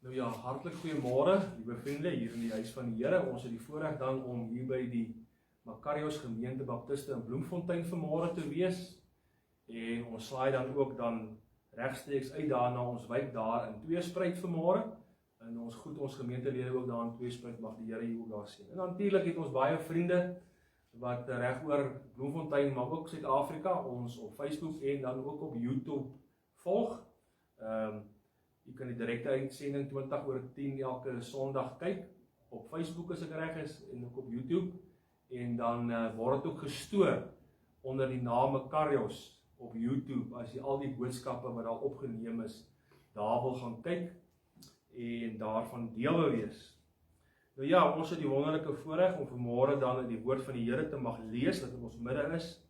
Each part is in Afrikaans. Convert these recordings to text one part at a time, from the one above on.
Nou ja, hartlik goeiemôre, liewe vriende, hier in die huis van die Here. Ons het die voorreg dan om hier by die Makarios Gemeente Baptiste in Bloemfontein vanmôre te wees. En ons slaai dan ook regstreeks uit daar na ons wijk daar in Tweespruit vanmôre. En ons gemeentelede ook daar in Tweespruit mag die Here hier ook daar sien. En natuurlik het ons baie vriende wat reg oor Bloemfontein, maar ook Suid-Afrika, ons op Facebook en dan ook op YouTube volg. Jy kan die direkte uitsending 20/10 elke Sondag kyk, op Facebook as ek reg is, en ook op YouTube, en dan word dit ook gestoor onder die naam Makarios op YouTube, as jy al die boodskappe wat daar opgeneem is, daar wil gaan kyk, en daarvan deel wil wees. Nou ja, ons het die wonderlike voorreg om vanmôre dan in die woord van die Here te mag lees, dat in ons midde is,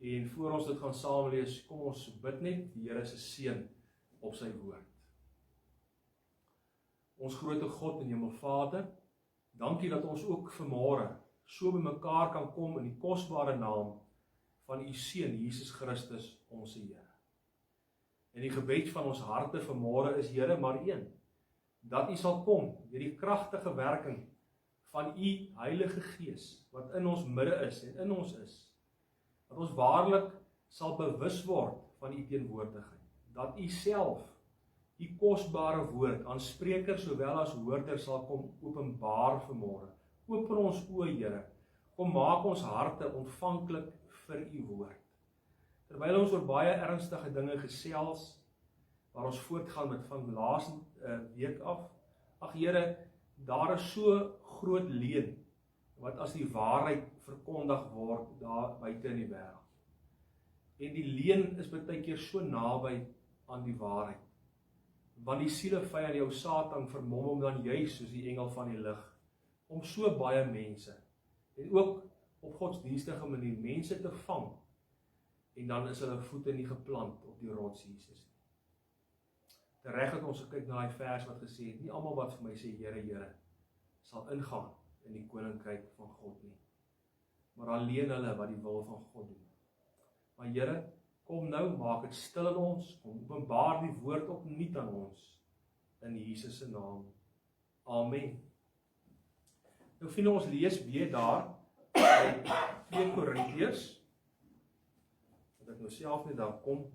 en voor ons dit gaan saam lees, kom ons bid net die Here se seën op sy woord. Ons grote God en Hemelvader, dankie dat ons ook vanmôre so by mekaar kan kom in die kosbare naam van u Seun Jesus Christus, ons Here. En die gebed van ons harte vanmôre is, Here, maar een, dat u sal kom deur die kragtige werking van u Heilige Gees wat in ons midde is en in ons is, dat ons waarlik sal bewus word van u teenwoordigheid, dat u self die kosbare woord aan sprekers sowel as hoorders sal kom openbaar vanmôre. Open ons oë, Here. Kom maak ons harte ontvanklik vir u woord. Terwyl ons oor baie ernstige dinge gesels, waar ons voortgaan met van laaste week af, ag Here, daar is so groot leuen, wat as die waarheid verkondig word daar buite in die wêreld. En die leuen is baie keer so naby aan die waarheid. Want die sielevyand jou Satan vermom hom dan juis soos die engel van die lig, om so baie mense, en ook op godsdienstige manier, mense te vang, en dan is hulle voete nie geplant op die rots Jesus nie. Tereg het ons gekyk na die vers wat gesê het, nie almal wat vir my sê, Here, Here, sal ingaan in die koninkryk van God nie, maar alleen hulle wat die wil van God doen. Maar Here, kom nou, maak het stil in ons, kom openbaar die woord opnuut aan ons, in Jesus se naam. Amen. Nou vind ons lees weer daar, by 2 Korintiërs, dat ek nou self net daar kom.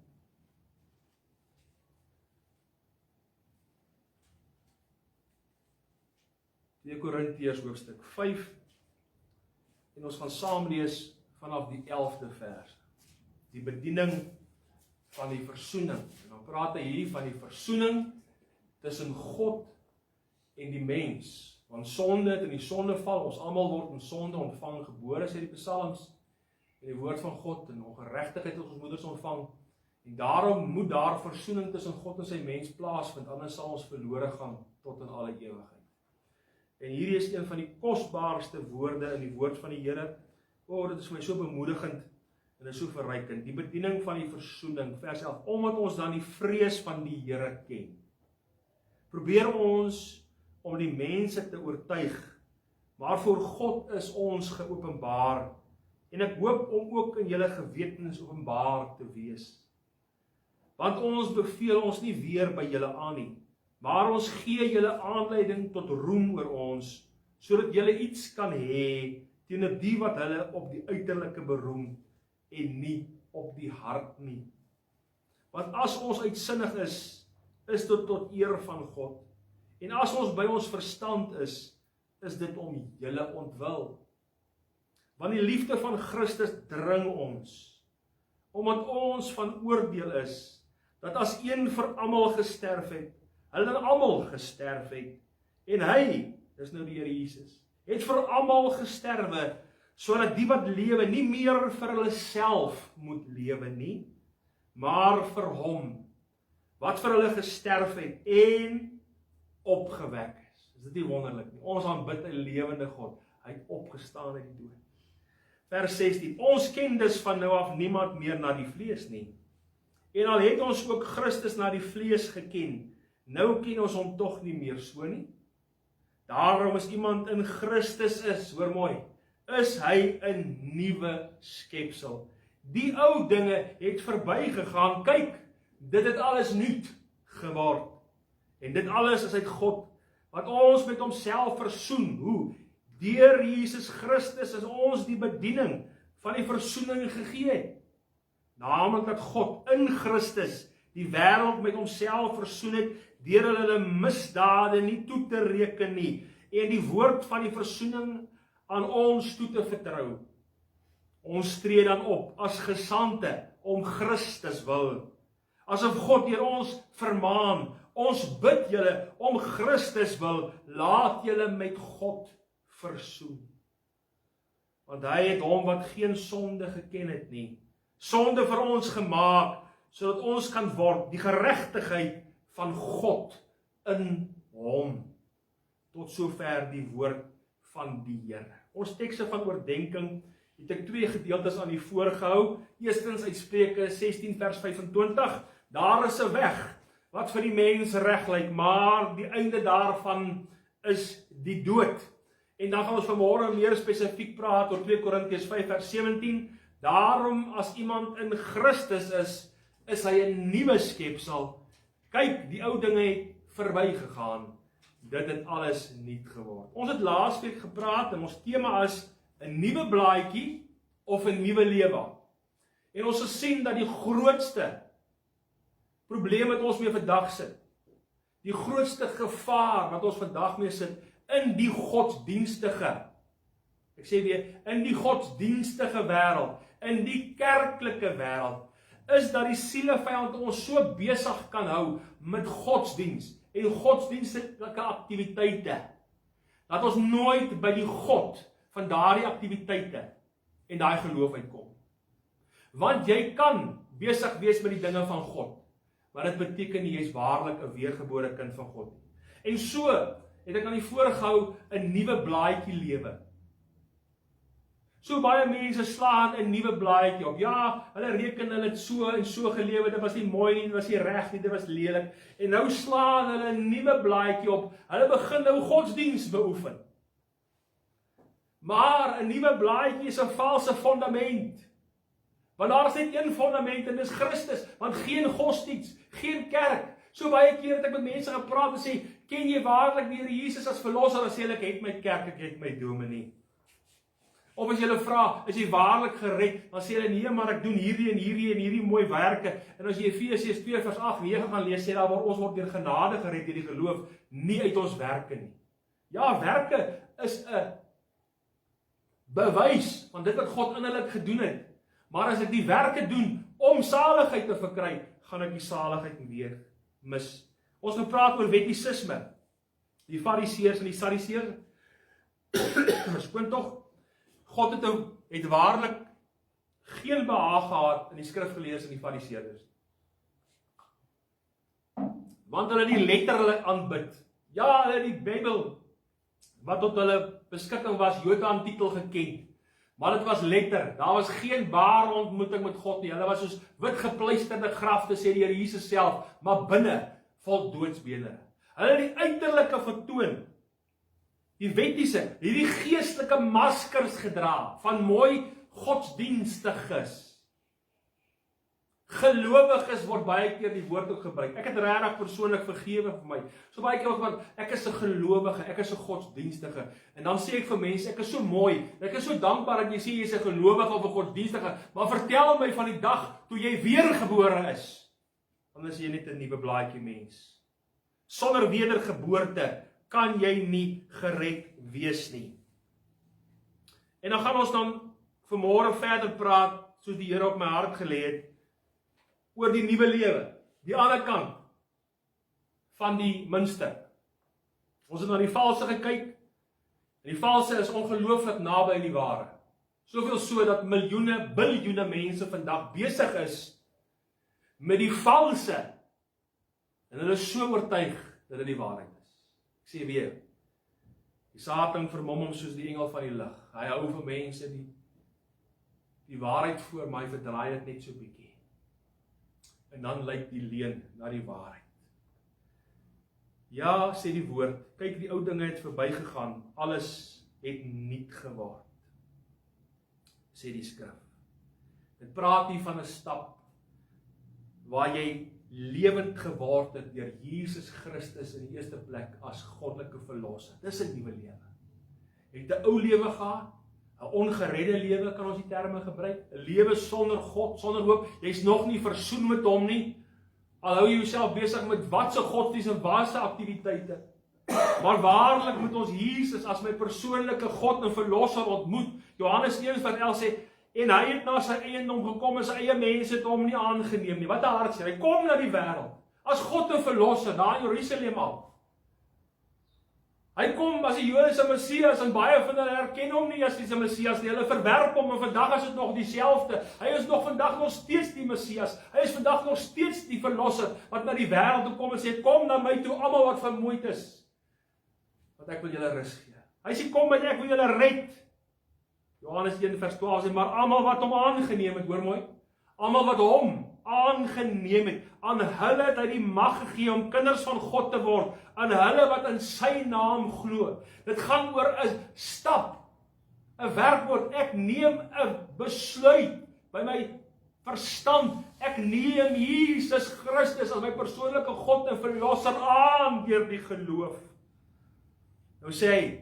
2 Korintiërs hoofstuk 5, en ons gaan saam lees vanaf die 11de vers. Die bediening van die versoening. En dan praat hy hier van die versoening tussen God en die mens. Want sonde het in die sondeval, ons almal word in sonde ontvang gebore, sê die psalms, en die woord van God, en ongeregtigheid het ons moeders ontvang. En daarom moet daar versoening tussen God en sy mens plaasvind, anders sal ons verlore gaan tot in alle ewigheid. En hierdie is een van die kosbaarste woorde in die woord van die Here. Dit is vir my so bemoedigend, en is so verrykend, die bediening van die versoening, vers 11, omdat ons dan die vrees van die Here ken. Probeer ons om die mense te oortuig, maar voor God is ons geopenbaar, en ek hoop om ook in julle gewetens openbaar te wees. Want ons beveel ons nie weer by julle aan nie, maar ons gee julle aanleiding tot roem oor ons, sodat julle iets kan hê teenoor die wat hulle op die uiterlike beroem, en nie op die hart nie. Want as ons uitsinnig is dit tot eer van God. En as ons by ons verstand is dit om julle ontwil. Want die liefde van Christus dring ons, omdat ons van oordeel is, dat as een vir almal gesterf het, hulle almal gesterf het, en hy, dis nou die Here Jesus, het vir almal gesterwe, sodat die wat lewe nie meer vir hulle self moet lewe nie, maar vir hom, wat vir hulle gesterf het en opgewek is. Is dit nie wonderlik nie? Ons aanbid 'n lewende God, hy het opgestaan uit die dood. Vers 16, ons ken dus van nou af niemand meer na die vlees nie, en al het ons ook Christus na die vlees geken, nou ken ons hom tog nie meer so nie. Daarom as iemand in Christus is, hoor mooi, is hy 'n nuwe skepsel. Die ou dinge het verbygegaan, kyk, dit het alles nuut geword. En dit alles is uit God, wat ons met homself versoen. Hoe? Deur Jesus Christus is ons die bediening van die versoening gegee het. Naamlik dat God in Christus die wêreld met homself versoen het, deur hulle misdade nie toe te reken nie, en die woord van die versoening aan ons toe te vertrou. Ons tree dan op as gesande om Christus wil. Asof God deur ons vermaan, ons bid julle om Christus wil, laat julle met God versoen. Want hy het hom wat geen sonde geken het nie, sonde vir ons gemaak, sodat ons kan word die geregtigheid van God in hom. Tot sover die woord van die Here. Ons tekste van oordeenking het ek 2 gedeeltes aan u voorgehou. Eerstens uit Spreuke 16 vers 25. Daar is 'n weg wat vir die mens reg lyk, maar die einde daarvan is die dood. En dan gaan ons vanmôre meer spesifiek praat oor 2 Korintiërs 5 vers 17. Daarom as iemand in Christus is hy 'n nuwe skepsel. Kyk, die ou dinge het verbygegaan. Dit het alles nuut geword. Ons het laasweek gepraat en ons tema is 'n nuwe blaadjie of 'n nuwe lewe. En ons gesien dat die grootste probleem wat ons mee vandag sit, die grootste gevaar wat ons vandag mee sit in die godsdienstige, ek sê weer, in die godsdienstige wêreld, in die kerklike wêreld, is dat die sielevyand ons so besig kan hou met godsdiens en godsdienstelike aktiwiteite, dat ons nooit by die God van daardie aktiwiteite en daai geloof uitkom. Want jy kan besig wees met die dinge van God, maar dit beteken nie jy is waarlik 'n weergebore kind van God. En so het ek aan die voorgehou 'n nuwe blaadjie lewe. So baie mense slaan 'n nuwe blaadjie op. Ja, hulle reken hulle het so en so gelewe, dit was nie mooi nie, dit was nie reg nie, dit was lelik. En nou slaan hulle 'n nuwe blaadjie op. Hulle begin nou godsdiens beoefen. Maar 'n nuwe blaadjie is 'n valse fondament. Want daar is net een fondament en dis Christus, want geen godsdiens, geen kerk. So baie keer het ek met mense gepraat en sê, ken jy waarlik die Here Jesus as verlosser? En sê hulle, ek het my kerk, ek het my dominee. Of as jy hulle vra, is jy waarlik gered? Dan sê hulle, nee, maar ek doen hierdie en hierdie en hierdie mooi werke. En as jy Efesiërs 2 vers 8-9 gaan lees, sê daar waar ons word deur genade gered deur die geloof, nie uit ons werke nie. Ja, werke is 'n bewys van dit wat God innerlik gedoen het. Maar as ek die werke doen om saligheid te verkry, gaan ek die saligheid weer mis. Ons gaan praat oor wettisisme. Die Fariseërs en die Sadduseërs. Skoon tog, God het waarlik geen behaag gehad in die skrifgeleerdes en die Fariseërs. Want hulle die letterlik aanbid. Ja, hulle die Bybel wat tot hulle beskikking was, Jotaan titel geken. Maar dit was letter, daar was geen ware ontmoeting met God nie. Hulle was soos wit gepleisterde grafte, sê die Here Jesus self, maar binne vol doodsbene. Hulle het die uiterlike vertoon, die wettiese, hierdie geestelike maskers gedra, van mooi godsdienstiges. Gelowiges word baie keer die woord ook gebruik. Ek het regtig persoonlik vergewe vir my. So baie keer ook, ek is 'n gelowige, ek is 'n godsdienstige. En dan sê ek vir mense, ek is so mooi, ek is so dankbaar dat jy sê jy is 'n gelowige of 'n godsdienstige, maar vertel my van die dag toe jy weergebore is. Dan is jy net 'n nuwe blaadjie mens. Sonder wedergeboorte kan jy nie gered wees nie. En dan gaan ons dan vanmôre verder praat, soos die Here op my hart gelê het, oor die nuwe lewe, die ander kant van die muntstuk. Ons het na die valse gekyk, en die valse is ongelooflik naby aan die ware. Soveel so dat miljoene, biljoene mense vandag besig is met die valse, en hulle is so oortuig dat dit die waarheid is. Ek sê weer, die Satan vermom hom soos die engel van die lig. Hy hou vir mense die waarheid voor, maar hy verdraai dit net so bietjie. En dan lyk die leuen na die waarheid. Ja, sê die woord, kyk, die ou dinge het verbygegaan, alles het nuut geword, sê die skrif. Dit praat hier van 'n stap waar jy lewend geword het deur Jesus Christus in die eerste plek as goddelike verlosser. Dis 'n nuwe lewe. Jy het 'n ou lewe gehad, 'n ongeredde lewe kan ons die terme gebruik, 'n lewe sonder God, sonder hoop. Jy's nog nie versoen met hom nie. Al hou jy jouself besig met watse godsdienst en watse aktiwiteite. Maar waarlik moet ons Jesus as my persoonlike God en verlosser ontmoet. Johannes 1:11 sê, en hy het na sy eiendom gekom en sy eie mense het hom nie aangeneem nie. Wat 'n hartseer. Hy kom na die wêreld as God en verlosser daar in Jerusalem al. Hy kom as die Jode se Messias en baie van hulle herken hom nie as die Messias nie. Hulle verwerp hom en vandag is dit nog dieselfde. Hy is nog vandag nog steeds die Messias. Hy is vandag nog steeds die verlosser wat na die wêreld toe kom en sê, kom na my toe almal wat vermoeid is. Want ek wil julle rus gee. Hy sê, kom en ek wil julle red. Johannes 1:12 sê, maar almal wat hom aangeneem het, hoor mooi, almal wat hom aangeneem het, aan hulle het hy die mag gegee om kinders van God te word, aan hulle wat in sy naam glo. Dit gaan oor 'n stap, 'n werkwoord. Ek neem 'n besluit by my verstand. Ek neem Jesus Christus as my persoonlike God en verlosser aan deur die geloof. Nou sê hy,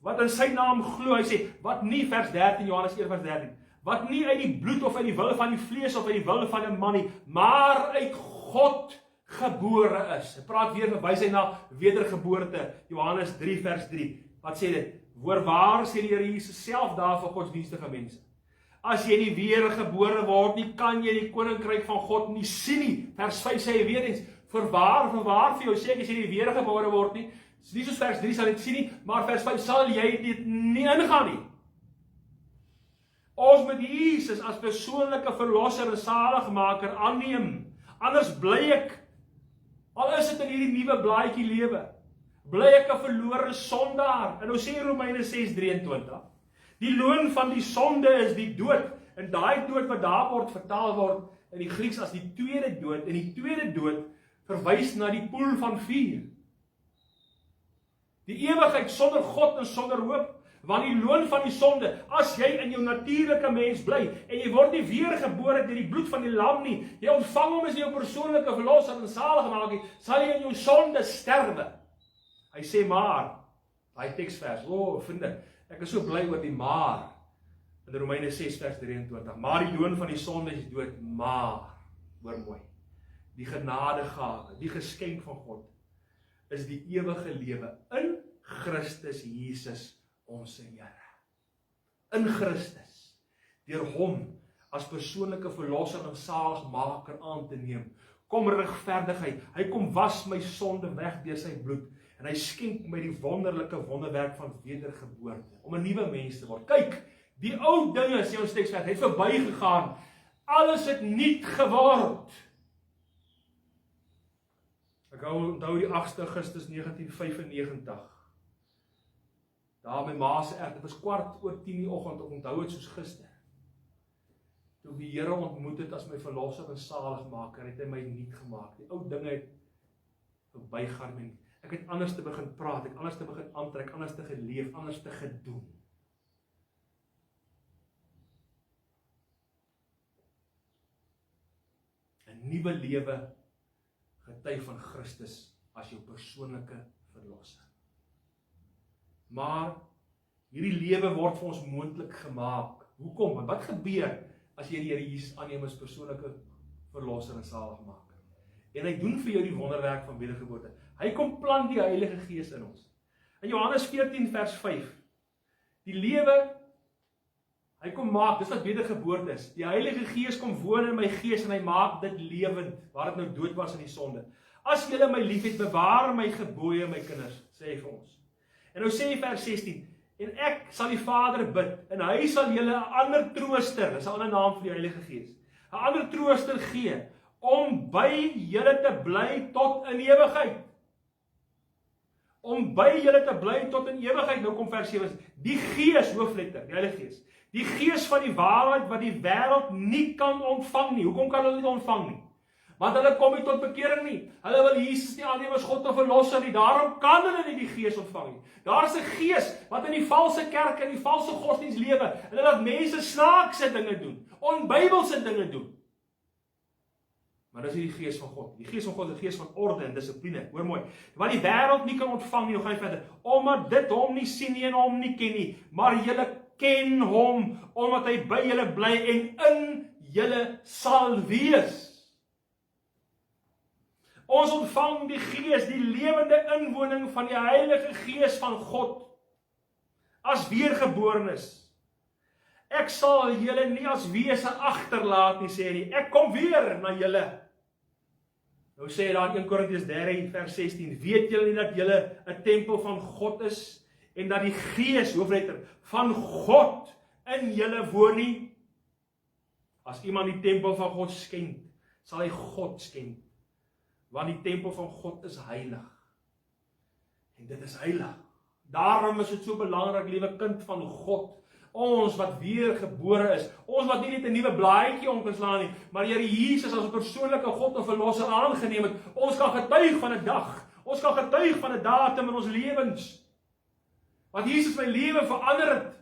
wat in sy naam glo, hy sê, wat nie, vers 13, Johannes 1:13, wat nie uit die bloed of uit die wil van die vlees of uit die wil van 'n man nie, maar uit God gebore is. Hy praat weer, verwys hy na wedergeboorte, Johannes 3:3. Wat sê dit? Voorwaar sê die Here Jesus self daar vir godsdienstige mense. As jy nie weergebore word nie, kan jy die koninkryk van God nie sien nie. Vers 5 sê hy weer eens, voorwaar vir jou sê ek, as jy nie weergebore word nie, nie soos vers 3 sal dit sien nie, maar vers 5 sal jy dit nie ingaan nie. Ons moet Jesus as persoonlike verlosser en saligmaker aanneem. Anders bly ek, al is dit in hierdie nuwe blaadjie lewe, bly ek 'n verlore sondaar. En nou sê Romeine 6:23, die loon van die sonde is die dood, en daai dood wat daar word vertaal word in die Grieks as die tweede dood, en die tweede dood verwys na die poel van vuur. Die ewigheid sonder God en sonder hoop, want die loon van die sonde, as jy in jou natuurlike mens bly, en jy word nie weergebore deur die bloed van die lam nie, jy ontvang hom as jou persoonlike verlosser en saligmaker, sal jy in jou sonde sterwe. Hy sê maar, daai teksvers, vriende, ek is so bly oor die maar, in Romeine 6:23, maar die loon van die sonde is dood, maar, hoor mooi, die genadegawe, die geskenk van God, is die ewige lewe in Christus Jesus, ons Here. In Christus, deur hom as persoonlike verlosser en saligmaker aan te neem, kom regverdigheid. Hy kom was my sonde weg deur sy bloed en hy skenk my die wonderlike wonderwerk van wedergeboorte om 'n nuwe mens te word. Kyk, die ou dinge, sê ons teks, het verbygegaan. Alles het nuut geword. Ek onthou die 8 Augustus 1995. Daar my ma se erf, dit was 10:15 die oggend, ek onthou dit soos gister. Toe die Here ontmoet het as my verlosser en saligmaker, het hy my nuut gemaak. Die ou dinge het verbygaan en ek het anders te begin praat, ek anders te begin aantrek, anders te geleef, anders te gedoen. Nuwe lewe getuig van Christus as jou persoonlike verlosser. Maar hierdie lewe word vir ons moontlik gemaak. Hoekom? Want wat gebeur as jy die Here Jesus aanneem as persoonlike verlosser en saligmaker? En hy doen vir jou die wonderwerk van wedergeboorte. Hy kom plant die Heilige Gees in ons. In Johannes 14 vers 5. Die lewe hy kom maak, dis wat wedergeboorte is. Die Heilige Gees kom woon in my gees en hy maak dit lewend, waar dit nou dood was in die sonde. As julle my liefhet, bewaar my gebooie, my kinders, sê hy vir ons. En nou sê hy vers 16, en ek sal die Vader bid, en hy sal julle 'n ander trooster, dis 'n ander naam vir die Heilige Gees, 'n ander trooster gee, om by julle te bly tot in ewigheid. Om by julle te bly tot in ewigheid, nou kom vers 7, die Gees, hoofletter, die Heilige Gees, die Gees van die waarheid wat die wêreld nie kan ontvang nie. Hoekom kan hulle nie ontvang nie? Want hulle kom nie tot bekering nie. Hulle wil Jesus nie aanneem as God en verlosser nie. Daarom kan hulle nie die Gees ontvang nie. Daar is 'n gees wat in die valse kerk en die valse godsdienst lewe en hulle laat mense snaakse dinge doen, onbybelse dinge doen. Maar dis nie die gees van God. Die gees van God is die gees van orde en dissipline. Hoor mooi. Wat die wêreld nie kan ontvang nie, nou gaan hy verder. Omdat dit hom nie sien nie en hom nie ken nie, maar julle ken hom omdat hy by julle bly en in julle sal wees. Ons ontvang die gees, die lewende inwoning van die Heilige Gees van God as weergeborenes. Ek sal julle nie as wese agterlaat nie, sê hy. Ek kom weer na julle. Nou sê hy daar in 1 Korintiërs 3 vers 16, weet julle nie dat julle 'n tempel van God is en dat die Gees, hoofletter, van God in julle woon nie? As iemand die tempel van God skend, sal hy God skend. Want die tempel van God is heilig. En dit is heilig. Daarom is dit so belangrik, liewe kind van God, ons wat weergebore is, ons wat nie net 'n nuwe blaadjie omgeslaan nie, maar die Here Jesus as 'n persoonlike God en verlosser aangeneem het, ons kan getuig van 'n dag, ons kan getuig van 'n datum in ons lewens, wat Jesus my lewe verander het.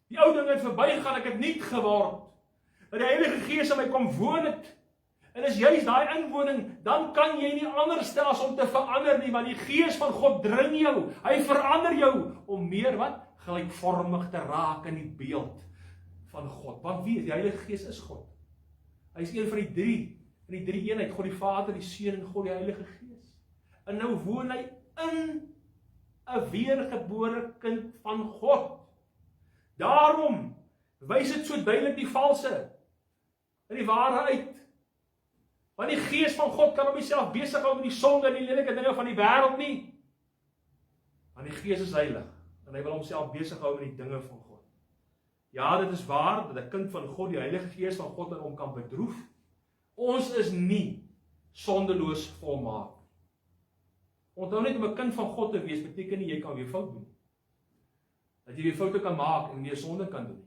Die ou dinge het verbygegaan, ek het nuut geword, dat die Heilige Gees in my kom woon het. En is juist daai inwoning, dan kan jy nie anders stel as om te verander nie, want die Gees van God dring jou, hy verander jou, om meer wat? Gelykvormig te raak in die beeld van God. Want wie is? Die Heilige Gees is God. Hy is een van die drie, in die drie eenheid, God die Vader, die Seun en God die Heilige Gees. En nou woon hy in 'n weergebore kind van God. Daarom wys dit so duidelik die valse en die ware uit. Want die Gees van God kan hom nie self besig hou met die sonde en die lelike dinge van die wêreld nie. Want die Gees is heilig en hy wil homself besig hou met die dinge van God. Ja, dit is waar dat 'n kind van God die Heilige Gees van God in hom kan bedroef. Ons is nie sondeloos volmaak. Onthou net, om 'n kind van God te wees beteken nie jy kan weer fout doen. Dat jy weer foute kan maak en weer sonde kan doen.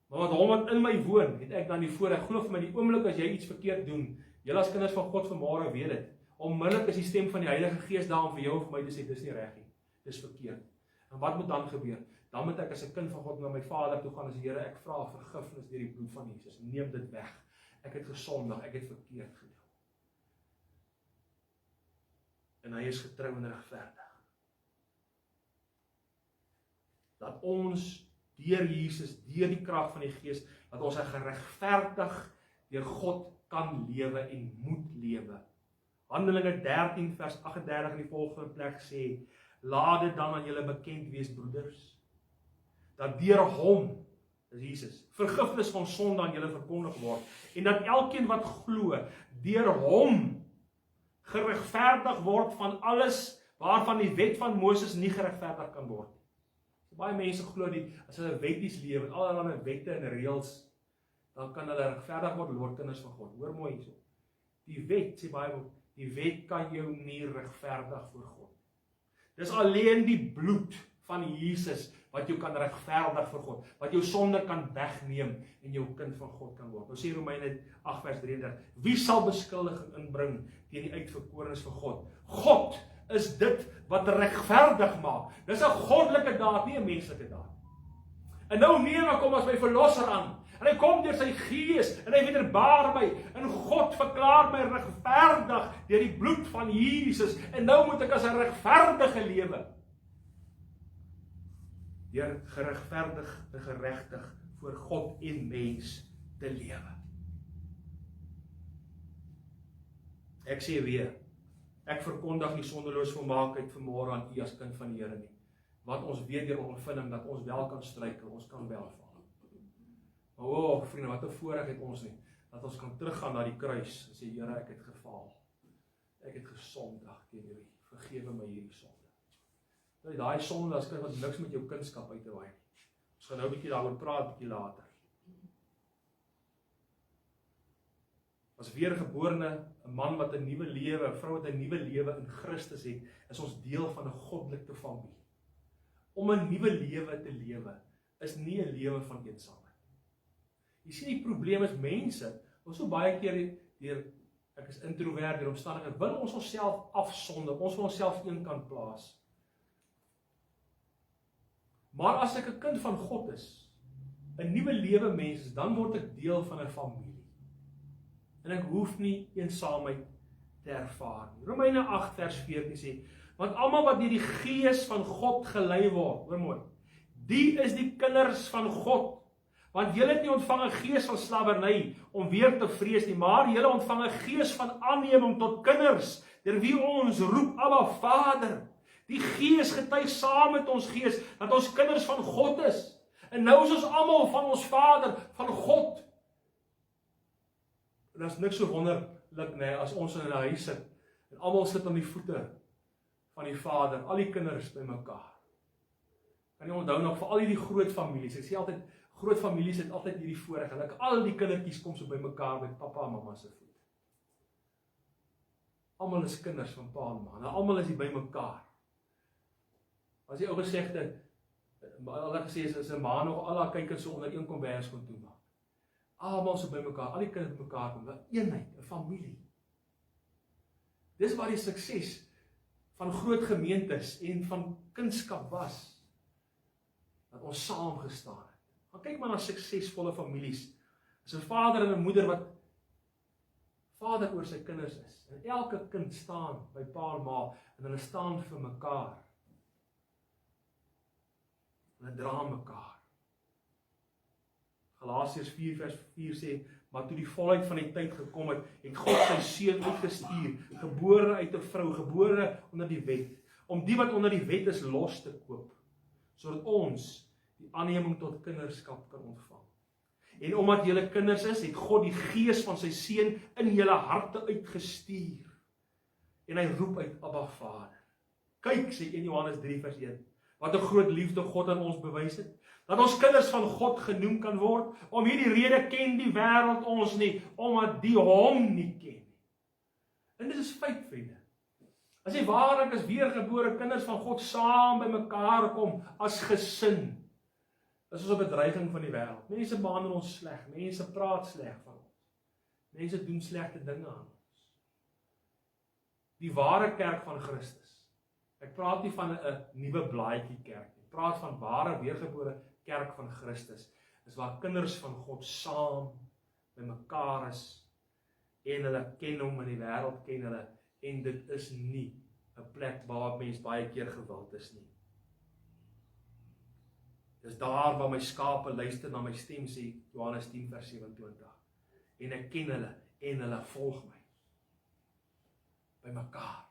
Maar wat hom wat in my woon, het ek dan die voorreg, glo vir my, die oomblik as jy iets verkeerd doen, julle as kinders van God vanmôre weet dit, onmiddellik is die stem van die Heilige Gees daar om vir jou en vir my te sê, dis nie reg nie, dis verkeerd. En wat moet dan gebeur? Dan moet ek as 'n kind van God na my Vader toe gaan en sê, Here, ek vra vergifnis deur die bloed van Jesus, neem dit weg. Ek het gesondig, ek het verkeerd gedoen. En hy is getrou en regverdig. Dat ons deur Jesus, deur die krag van die Gees, dat ons geregverdig deur God kan lewe en moet lewe. Handelinge 13 vers 38 in die volgende plek sê, laat dit dan aan julle bekend wees, broeders, dat deur hom, dis Jesus, vergifnis van sonde aan julle verkondig word, en dat elkeen wat glo, deur hom geregverdig word van alles waarvan die wet van Moses nie geregverdig kan word. Baie mense glo nie, as hulle wetties lewe, met allerlei wette en reëls, dan kan hulle regverdig word kinders van God. Hoor mooi hierso. Die wet, sê Bybel, die wet kan jou nie regverdig voor God. Dis alleen die bloed van Jesus wat jou kan regverdig voor God, wat jou sonde kan wegneem en jou kind van God kan word. Nou sê Romeine 8 vers 33, wie sal beskuldiging inbring teen die uitverkorenes van God? God is dit wat regverdig maak. Dis 'n goddelike daad, nie 'n menslike daad. En nou neem ek hom as my verlosser aan. En hy kom deur sy Gees en hy wederbaar my. En God verklaar my regverdig deur die bloed van Jesus. En nou moet ek as 'n regverdige lewe. Deur geregverdig en geregtig voor God en mens te lewe. Ek sê weer, ek verkondig die sondeloos volmaaktheid vanmôre aan u as kind van die Here nie. Wat ons weet deur ondervinding dat ons wel kan struikel, ons kan wel val. Maar vriende, wat 'n voorreg het ons nie, dat ons kan teruggaan na die kruis en sê, Here, ek het gefaal. Ek het gesondig teenoor u. Vergewe my hierdie sonde. Nou, daai sonde as kind wat niks met jou kindskap uit te waai. Ons gaan nou 'n bietjie daaroor praat, 'n bietjie later. As weergeborene, 'n man wat 'n nuwe lewe, 'n vrou wat 'n nuwe lewe in Christus het, is ons deel van 'n goddelike familie. Om 'n nuwe lewe te lewe, is nie 'n lewe van eensaamheid. Jy sien die probleem is mense, ons so baie keer deur, ek is introvert, deur omstandighede, wil ons onsself afsonder, ons wil onsself eenkant plaas. Maar as ek 'n kind van God is, 'n nuwe lewe mens is, dan word ek deel van 'n familie. en ek hoef nie eensaamheid te ervaar nie. Romeine 8 vers 14 sê, want almal wat deur die Gees van God gelei word, hoor mooi, die is die kinders van God. Want julle het nie ontvang 'n gees van slawerny om weer te vrees nie, maar julle ontvang 'n gees van aanneming tot kinders, deur wie ons roep, Abba Vader. Die Gees getuig saam met ons gees dat ons kinders van God is. En nou is ons almal van ons Vader, van God. En dit is niks so wonderlik nie, as ons in 'n huis sit en almal sit aan die voete van die Vader, al die kinders bymekaar. Kan jy onthou nog vir al die groot families? Ek sê altyd, groot families het altyd hierdie voorreg, en al die kindertjies kom so bymekaar met pappa en mamma se voet. Almal is kinders van pa en ma, en almal is hier bymekaar. As die ou gesegde, hulle gesê is 'n ma nog al haar kykers so onder een kombers kon toe maak. Almal so bymekaar, al die kinders bymekaar kom, 'n eenheid, 'n familie. Dis waar die sukses van groot gemeentes en van kindskap was, dat ons saam gestaan het. Maar kyk maar na suksesvolle families. Is 'n vader en 'n moeder wat vader oor sy kinders is. En elke kind staan by pa en ma, en hulle staan vir mekaar. Hulle dra mekaar. Galasiërs 4 vers 4 sê, maar toe die volheid van die tyd gekom het, het God sy seun uitgestuur, gebore uit 'n vrou, gebore onder die wet, om die wat onder die wet is los te koop, sodat ons die aanneming tot kinderskap kan ontvang. En omdat julle kinders is, het God die gees van sy seun in julle harte uitgestuur. En hy roep uit, Abba Vader. Kyk, sê 1 Johannes 3 vers 1, wat 'n groot liefde God aan ons bewys het, dat ons kinders van God genoem kan word. Om hierdie rede ken die wêreld ons nie, omdat die hom nie ken nie. En dit is feit, vriende. As jy waarlik as weergebore kinders van God saam by mekaar kom as gesin, is ons 'n bedreiging van die wêreld. Mense behandel ons sleg, mense praat sleg van ons. Mense doen slegte dinge aan ons. Die ware kerk van Christus. Ek praat nie van 'n nuwe blaadjie kerk nie. Ek praat van ware weergebore kerk van Christus. Is waar kinders van God saam by mekaar is en hulle ken hom in die wêreld ken hulle, en dit is nie 'n plek waar mens baie keer gewild is nie. Dis daar waar my skape luister na my stem, sê Johannes 10 vers 27. En ek ken hulle en hulle volg my. By mekaar.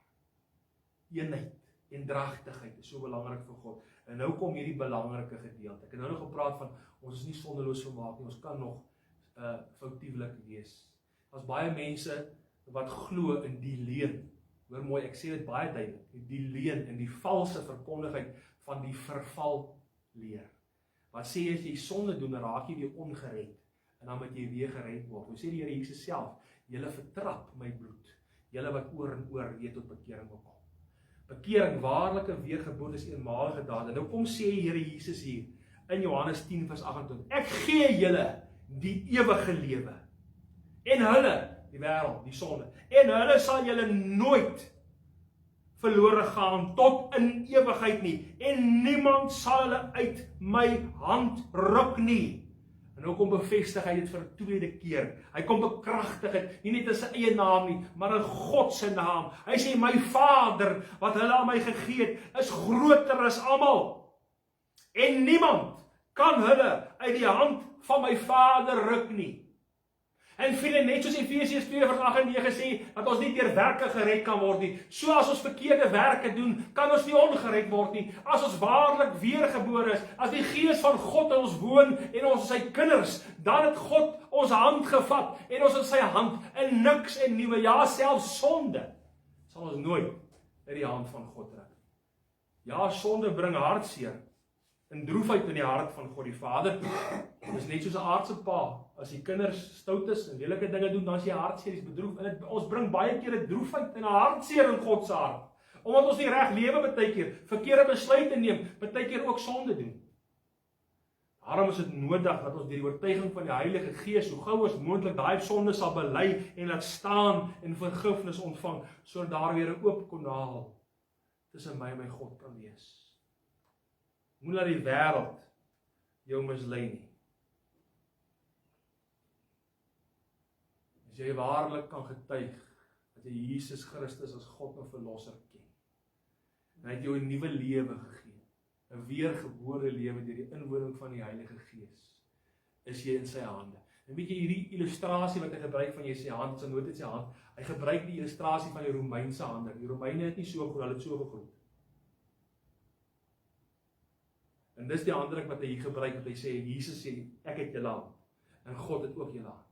Eenheid en dragtigheid is so belangrik vir God. En nou kom hierdie belangrike gedeelte. Ek het nou nog gepraat van ons is nie sondeloos gemaak nie, ons kan nog foutiewelik wees. Daar's baie mense wat glo in die leuen. Hoor mooi, ek sê dit baie duidelik. Die leuen en die valse verkondiging van die verval leer. Wat sê as jy sonde doen, raak jy weer ongered, en dan moet jy weer gered word. Hoe sê die Here Jesus self, julle vertrap my bloed, julle wat oor en oor weer tot bekering wil kom. Bekering, waarlike weergeboorte is eenmalige daad. En nou kom sê die Here Jesus hier, in Johannes 10 vers 28, ek gee julle die ewige lewe, en hulle, die wêreld, die sonde, en hulle sal julle nooit verlore gaan tot in ewigheid nie, en niemand sal hulle uit my hand ruk nie. En nou kom bevestig hy dit vir 'n tweede keer. Hy kom bekragtig dit, nie net in sy eie naam nie, maar in God se naam. Hy sê, my Vader, wat hulle aan my gegee het, is groter as almal. En niemand kan hulle uit die hand van my Vader ruk nie. En vriende, net soos Efesiërs 2 vers 8 en 9 sê, dat ons nie deur werke gered kan word nie. So as ons verkeerde werke doen, kan ons nie ongered word nie. As ons waarlik weergebore is, as die Gees van God in ons woon, en ons is sy kinders, dan het God ons hand gevat, en ons in sy hand, en niks en nuwe, ja, selfs sonde, sal ons nooit uit die hand van God ruk. Ja, sonde bring hartseer, en droefheid in die hart van God die Vader. Dis net soos 'n aardse pa. As die kinders stout is en lelike dinge doen, dan is jy hartseer, jy's bedroef. En ons bring baie keer 'n droefheid en 'n hartseer in God se hart. Omdat ons nie reg lewe baie keer, verkeerde besluite neem, baie keer ook sonde doen. Daarom is dit nodig dat ons deur die oortuiging van die Heilige Gees so gou as moontlik daai sonde sal bely en laat staan en vergifnis ontvang, sodat daar weer 'n oop kanaal tussen my en my God kan wees. Moenie laat die wêreld jou mislei nie. as jy waarlik kan getuig, dat jy Jesus Christus as God en Verlosser ken, en hy het jou 'n nuwe lewe gegee, 'n weergebore lewe deur die inwoning van die Heilige Gees, is jy in sy hande. En weet jy, hierdie illustrasie wat hy gebruik van jy sy hand, sy nooit in sy hand, hy gebruik die illustrasie van die Romeinse hande. Die Romeine het nie so gegroei, hulle het so gegroei. En dis die handdruk wat hy hier gebruik, wat hy sê, Jesus sê, ek het julle hand, en God het ook julle hand.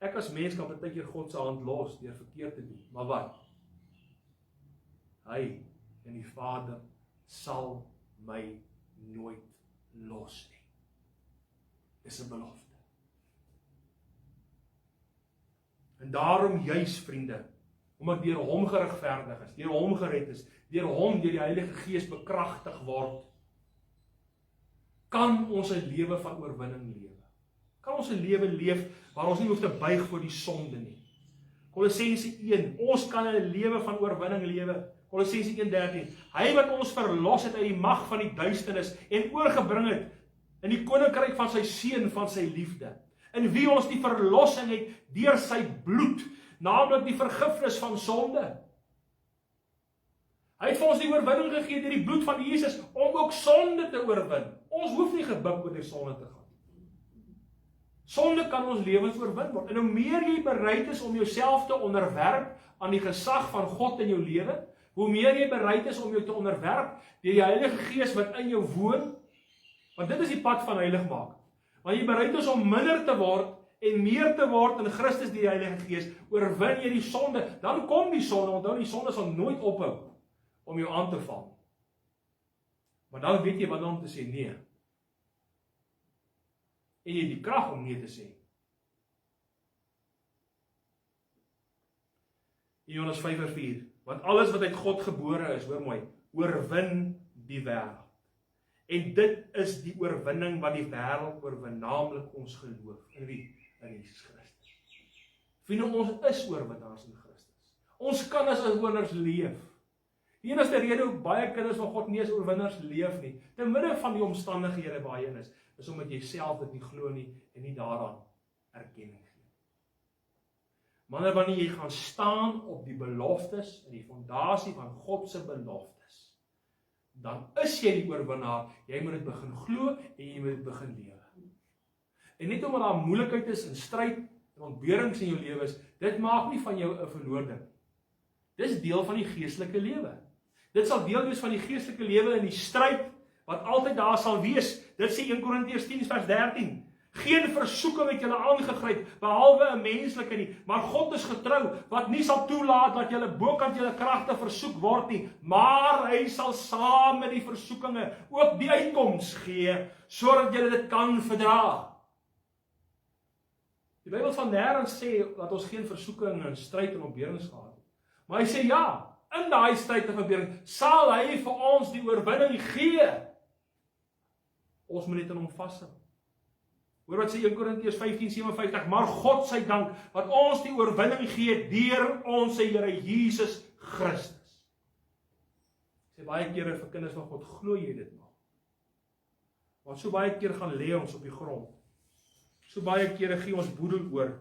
Ek as mens kan baie keer God se hand los, deur verkeerd te doen, maar wat? Hy en die Vader sal my nooit los nie. Dis 'n belofte. En daarom juis, vriende, omdat deur hom geregverdig is, deur hom gered is, deur hom, deur die Heilige Gees bekragtig word, kan ons 'n lewe van oorwinning lewe. Kan ons 'n lewe leef waar ons nie hoef te buig voor die sonde nie. Kolossense 1, ons kan 'n lewe van oorwinning lewe. Kolossense 1:13, hy wat ons verlos het uit die mag van die duisternis en oorgebring het in die koninkryk van sy seun van sy liefde, in wie ons die verlossing het deur sy bloed, naamlik die vergifnis van sonde. Hy het vir ons die oorwinning gegee deur die bloed van Jesus om ook sonde te oorwin. Ons hoef nie gebuk oor die sonde te gaan. Sonde kan ons lewens oorwin word. En hoe meer jy bereid is om jouself te onderwerp aan die gesag van God in jou lewe, hoe meer jy bereid is om jou te onderwerp deur die Heilige Gees wat in jou woon, want dit is die pad van heilig maak. Wanneer jy bereid is om minder te word en meer te word in Christus deur die Heilige Gees, oorwin jy die sonde, dan kom die sonde, onthou die sonde sal nooit ophou om jou aan te val. Maar dan weet jy wat om te sê nee. En jy het die krag om nee te sê. In Johannes 5:4, want alles wat uit God gebore is, hoor mooi, oorwin die wêreld. En dit is die oorwinning wat die wêreld oorwin, naamlik ons geloof. In wie? In Jesus Christus. Vriende, ons is oorwinnaars in Christus. Ons kan as oorwinnaars leef. Die enigste rede hoe baie kinders van God nie as oorwinnaars leef nie, te midde van die omstandighede waar jy is omdat jy self dit nie glo nie en nie daaraan erkenning gee. Maar wanneer jy gaan staan op die beloftes en die fondasie van God se beloftes, dan is jy die oorwinnaar, jy moet dit begin glo en jy moet dit begin lewe. En net omdat daar moeilikheid is en stryd en ontberings in jou lewe is, dit maak nie van jou 'n verloorde. Dis deel van die geestelike lewe. Dit sal deel wees van die geestelike lewe in die stryd wat altyd daar sal wees. Dit sê 1 Korintiërs 10:13. Geen versoeking het julle aangegryp, behalwe 'n menslike nie, maar God is getrou, wat nie sal toelaat dat julle bokant julle kragte versoek word nie, maar hy sal saam met die versoekinge ook die uitkoms gee, sodat julle dit kan verdra. Die Bybel van nêrens sê dat ons geen versoeking en stryd en ontberings gehad het. Maar hy sê ja, in daai stryd en ontbering sal hy vir ons die oorwinning gee. Ons moet net in hom vashou. Hoor wat sê 1 Korintiërs 15:57, maar God sy dank, wat ons die oorwinning gee deur ons Here Jesus Christus. Ek sê baie kere vir kinders van God, glo jy dit nog? Want so baie keer gaan lê ons op die grond. So baie kere gee ons boedel oor.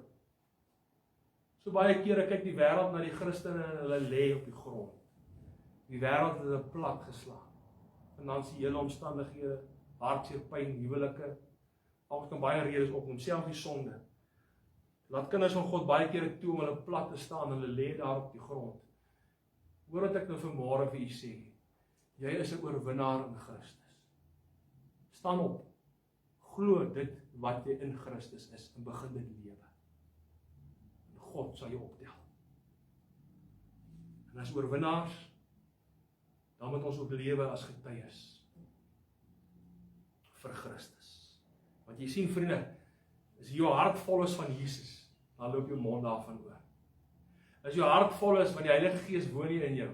So baie kere kyk die wêreld na die Christene en hulle lê op die grond. Die wêreld het hulle plat geslaan. En dan sien hele omstandighede, hartseer, pyn, huwelike, ons kan baie redes opnoem, selfs die sonde. Laat kinders van God baie kere toe om hulle plat te staan en hulle lê daar op die grond. Hoor wat ek nou vanmôre vir u sê. Jy is 'n oorwinnaar in Christus. Staan op. Glo dit wat jy in Christus is en begin dit lewe. En God sal jou optel. En as oorwinnaars, dan moet ons ook lewe as getuies vir Christus. Want jy sien vriende, as jou hart vol is van Jesus, dan loop jou mond daarvan oor. As jou hart vol is van die Heilige Gees woon hier in jou.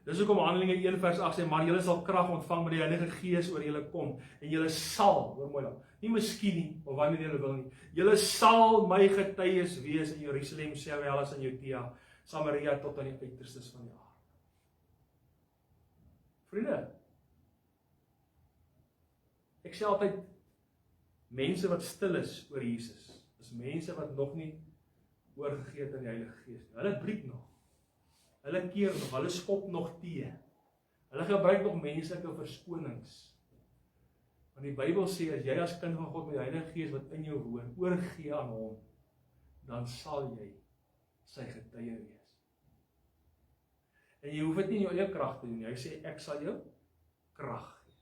Dis hoekom Handelinge 1:8 sê, maar julle sal krag ontvang wanneer die Heilige Gees oor julle kom en julle sal, hoor mooi dan, nie miskien nie, of wanneer julle wil nie, julle sal my getuies wees in Jerusalem, sowel as in Judea, Samaria tot aan die uiterstes van die aarde. Vriende, ek sê altyd, mense wat stil is oor Jesus, is mense wat nog nie oorgegee het aan die Heilige Gees. Hulle breek nog. Hulle keer nog, hulle skop nog tee. Hulle gebruik nog menslike verskonings. Want die Bybel sê, as jy as kind van God met die Heilige Gees wat in jou woon, oorgee aan hom, dan sal jy sy getuie wees. En jy hoef dit nie in jou eie krag te doen nie. Hy sê, ek sal jou krag gee.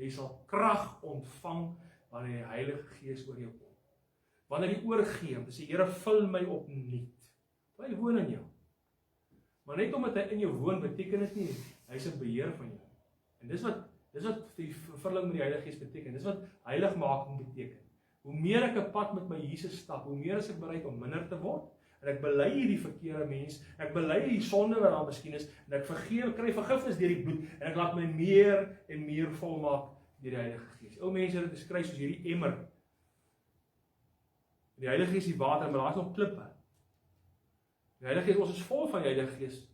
Jy sal krag ontvang wanneer die Heilige Gees oor jou kom. Wanneer jy oorgee, dan sê, Here, vul my opnuut. Hy woon in jou. Maar net omdat hy in jou woon, beteken dit nie, hy is 'n beheer van jou. En dis wat die vervulling met die Heilige Gees beteken. Dis wat heiligmaking beteken. Hoe meer ek 'n pad met my Jesus stap, hoe meer is ek bereid om minder te word, en ek bely hierdie verkeerde mens, ek bely die sonde wat daar miskien is, en ek kry vergifnis deur die bloed, en ek laat my meer en meer volmaak deur die Heilige Gees. Ou mense het dit beskryf soos hierdie emmer. Die Heilige Gees is die water, maar daar is nog klippe. Die Heilige Gees, ons is vol van die Heilige Gees,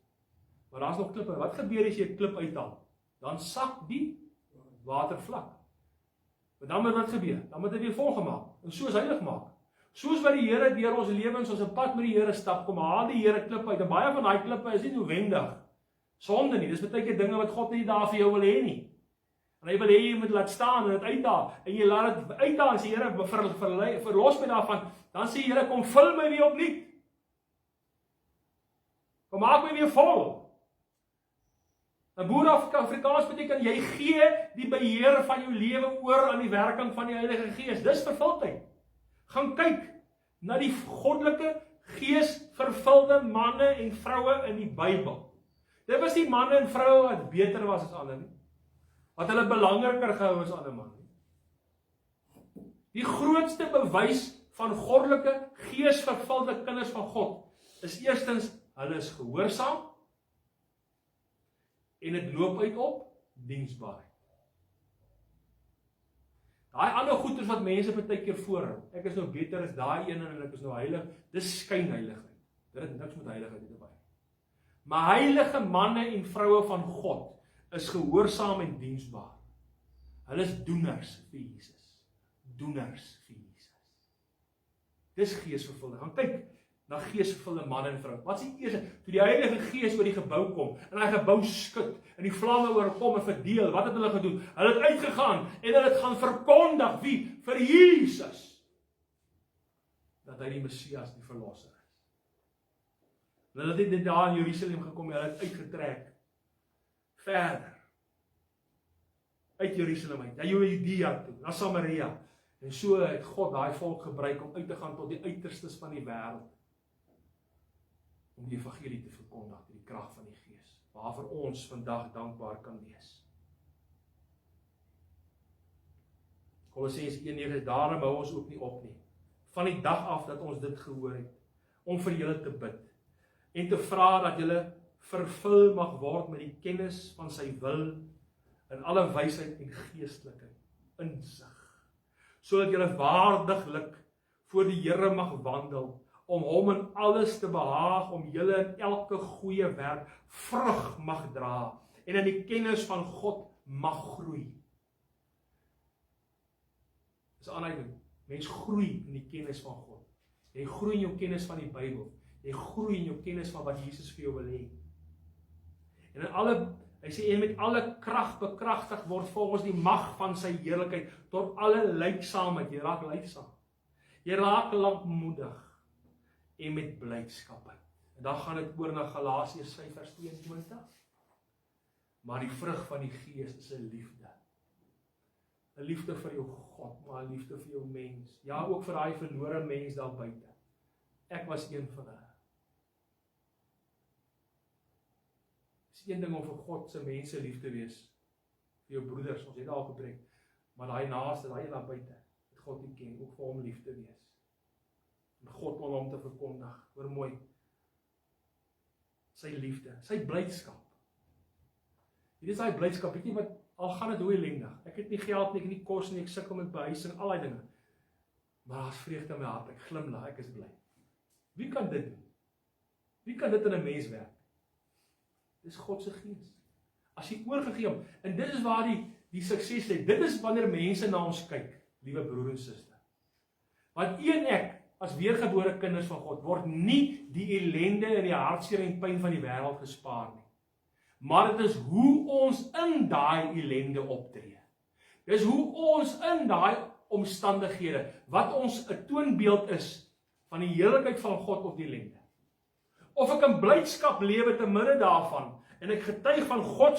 maar daar is nog klippe. Wat gebeur as jy 'n klip uithaal? Dan sak die water vlak. Maar dan moet wat gebeur? Dan moet dit weer volgemaak, en so is heilig maak. Soos wat die Here deur ons lewens, ons 'n pad met die Here stap, kom haal die Here klippe uit, en baie van daai klippe is nie noodwendig sonde nie, dis baie keer dinge wat God nie daar vir jou wil hê nie. En hy wil hê jy moet laat staan en dit uithaal, en jy laat dit uithaal, en sê Here, verlos my daarvan, dan sê Here, kom vul my weer opnuut. Kom maak my weer vol. In Boer-Afrikaans beteken, jy gee die beheer van jou lewe oor aan die werking van die Heilige Gees. Dis vervulling. Gaan kyk na die goddelike, geesvervulde manne en vroue in die Bybel. Dit was die manne en vroue wat beter was as ander nie. Wat hulle belangriker gehou as ander man nie. Die grootste bewys van goddelike, geesvervulde kinders van God is eerstens, hulle is gehoorsaam, en dit loop uit op diensbaarheid. Daai ander goeders wat mense baie keer voorhou, ek is nou beter as daai een en ek is nou heilig, dis skynheiligheid. Dit het niks met heiligheid te doen. Maar heilige manne en vroue van God is gehoorsaam en diensbaar. Hulle is doeners vir Jesus. Doeners vir Jesus. Dis geesvervulling. Gaan kyk na geesvervulde manne en vroue. Wat is die eerste? Toe die Heilige Gees oor die gebou kom, en hy gebou skud, en die vlamme oorkom en verdeel, wat het hulle gedoen? Hulle het uitgegaan, en hulle het gaan verkondig, wie? Vir Jesus. Dat hy die Messias, die verlosser is. Hulle het nie daar in Jerusalem gekom, hulle het uitgetrek, verder, uit Jerusalem uit, na Judea toe, na Samaria, en so het God daai volk gebruik om uit te gaan tot die uiterstes van die wêreld, om die evangelie te verkondig, die krag van die Gees, waarvoor ons vandag dankbaar kan wees. Kolossense 1:9, daarom hou ons ook nie op nie, van die dag af dat ons dit gehoor het, om vir julle te bid, en te vra dat julle vervul mag word met die kennis van sy wil, in alle wysheid en geestelike insig, sodat julle waardiglik voor die Here mag wandel, om hom in alles te behaag, om julle in elke goeie werk vrug mag dra, en in die kennis van God mag groei. Dis 'n aanleiding. Mens groei in die kennis van God. Jy groei in jou kennis van die Bybel. Jy groei in jou kennis van wat Jesus vir jou wil hê. En in alle, hy sê, en met alle krag bekragtig word volgens die mag van sy heerlikheid, tot alle lydsaamheid. Jy raak lydsaam. Jy raak lankmoedig, en met blydskap uit. En dan gaan dit oor na Galasiërs 5:22. Maar die vrug van die Gees is 'n liefde. 'n Liefde vir jou God, maar 'n liefde vir jou mens. Ja, ook vir daai verlore mens daar buite. Ek was een van hulle. Dit is een ding om vir God se mense lief te wees, vir jou broeders, ons het al gepreek, maar daai naaste, daai daar buite, het God nie ken, ook vir hom lief te wees. En God om hom te verkondig, hoor mooi, sy liefde, sy blydskap. Hier is daai blydskap, weet jy wat, al gaan dit hoe ellendig, ek het nie geld nie, ek het nie kos nie, ek sukkel met behuising, al die dinge, maar daar is vreugde in my hart, ek glimlag, ek is bly. Wie kan dit doen? Wie kan dit in 'n mens werk? Dis God se Gees. As jy oorgegee hom, en dit is waar die sukses lê, dit is wanneer mense na ons kyk, liewe broer en suster. Want ek as weergebore kinders van God, word nie die ellende en die hartseer en pyn van die wêreld gespaar nie. Maar dit is hoe ons in daai ellende optree. Dis hoe ons in daai omstandighede, wat ons 'n toonbeeld is van die heerlikheid van God of die ellende. Of ek in blydskap lewe te midde daarvan, en ek getuig van God